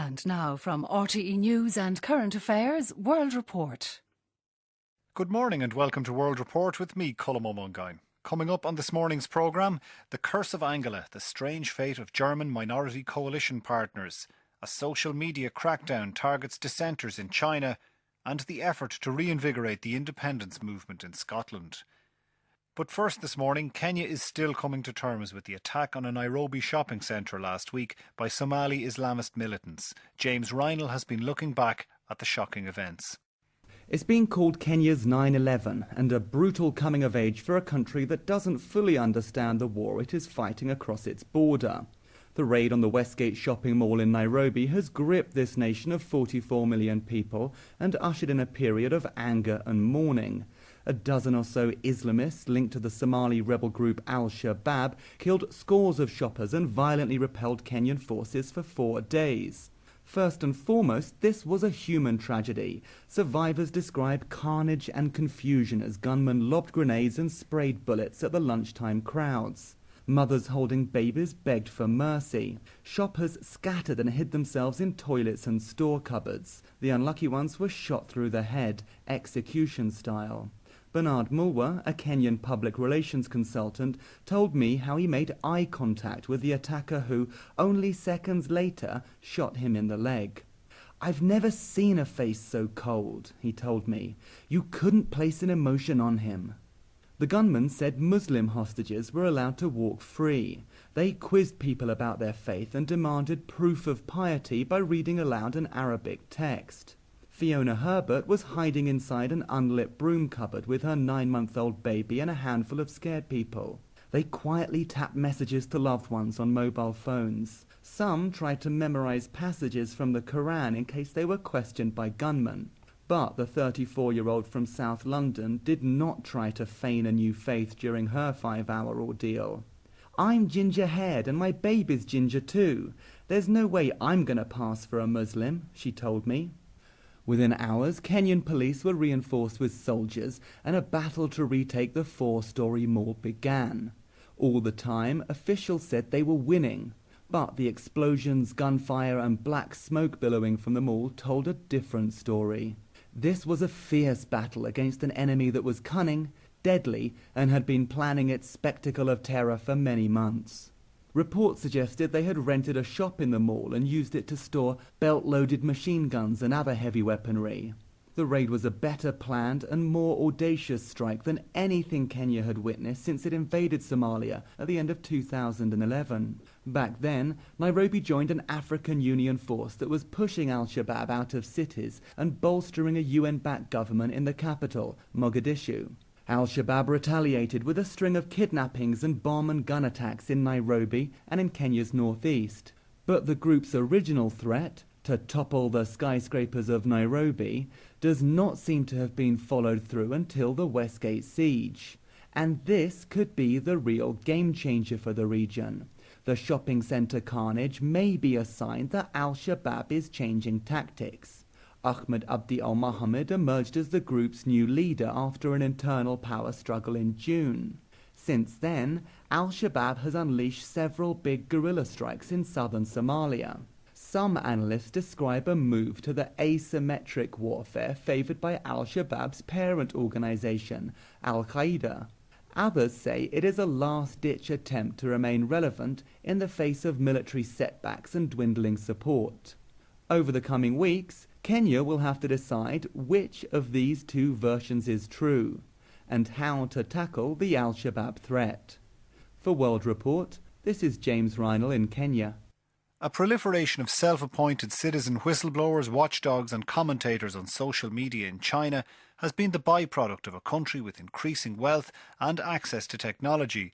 And now from RTE News and Current Affairs, World Report. Good morning and welcome to World Report with me, Colm O'Mungain. Coming up on this morning's programme, the curse of Angela, the strange fate of German minority coalition partners, a social media crackdown targets dissenters in China, and the effort to reinvigorate the independence movement in Scotland. But first this morning, Kenya is still coming to terms with the attack on a Nairobi shopping centre last week by Somali Islamist militants. James Reinl has been looking back at the shocking events. It's been called Kenya's 9/11 and a brutal coming of age for a country that doesn't fully understand the war it is fighting across its border. The raid on the Westgate shopping mall in Nairobi has gripped this nation of 44 million people and ushered in a period of anger and mourning. A dozen or so Islamists linked to the Somali rebel group al-Shabab killed scores of shoppers and violently repelled Kenyan forces for 4 days. First and foremost, this was a human tragedy. Survivors describe carnage and confusion as gunmen lobbed grenades and sprayed bullets at the lunchtime crowds. Mothers holding babies begged for mercy. Shoppers scattered and hid themselves in toilets and store cupboards. The unlucky ones were shot through the head, execution style. Bernard Mulwa, a Kenyan public relations consultant, told me how he made eye contact with the attacker who, only seconds later, shot him in the leg. "I've never seen a face so cold," he told me. "You couldn't place an emotion on him." The gunman said Muslim hostages were allowed to walk free. They quizzed people about their faith and demanded proof of piety by reading aloud an Arabic text. Fiona Herbert was hiding inside an unlit broom cupboard with her 9-month-old baby and a handful of scared people. They quietly tapped messages to loved ones on mobile phones. Some tried to memorize passages from the Quran in case they were questioned by gunmen. But the 34-year-old from South London did not try to feign a new faith during her 5-hour ordeal. "I'm ginger-haired and my baby's ginger too. There's no way I'm going to pass for a Muslim," she told me. Within hours, Kenyan police were reinforced with soldiers and a battle to retake the 4-story mall began. All the time, officials said they were winning. But the explosions, gunfire and black smoke billowing from the mall told a different story. This was a fierce battle against an enemy that was cunning, deadly, and had been planning its spectacle of terror for many months. Reports suggested they had rented a shop in the mall and used it to store belt-loaded machine guns and other heavy weaponry. The raid was a better planned and more audacious strike than anything Kenya had witnessed since it invaded Somalia at the end of 2011. Back then, Nairobi joined an African Union force that was pushing al-Shabab out of cities and bolstering a UN-backed government in the capital, Mogadishu. Al-Shabab retaliated with a string of kidnappings and bomb and gun attacks in Nairobi and in Kenya's northeast. But the group's original threat, to topple the skyscrapers of Nairobi, does not seem to have been followed through until the Westgate siege. And this could be the real game changer for the region. The shopping centre carnage may be a sign that al-Shabab is changing tactics. Ahmed Abdi al-Mohammed emerged as the group's new leader after an internal power struggle in June. Since then, al-Shabab has unleashed several big guerrilla strikes in southern Somalia. Some analysts describe a move to the asymmetric warfare favoured by al-Shabab's parent organisation, al-Qaeda. Others say it is a last-ditch attempt to remain relevant in the face of military setbacks and dwindling support. Over the coming weeks, Kenya will have to decide which of these two versions is true, and how to tackle the al-Shabab threat. For World Report, this is James Reinl in Kenya. A proliferation of self-appointed citizen whistleblowers, watchdogs and commentators on social media in China has been the byproduct of a country with increasing wealth and access to technology,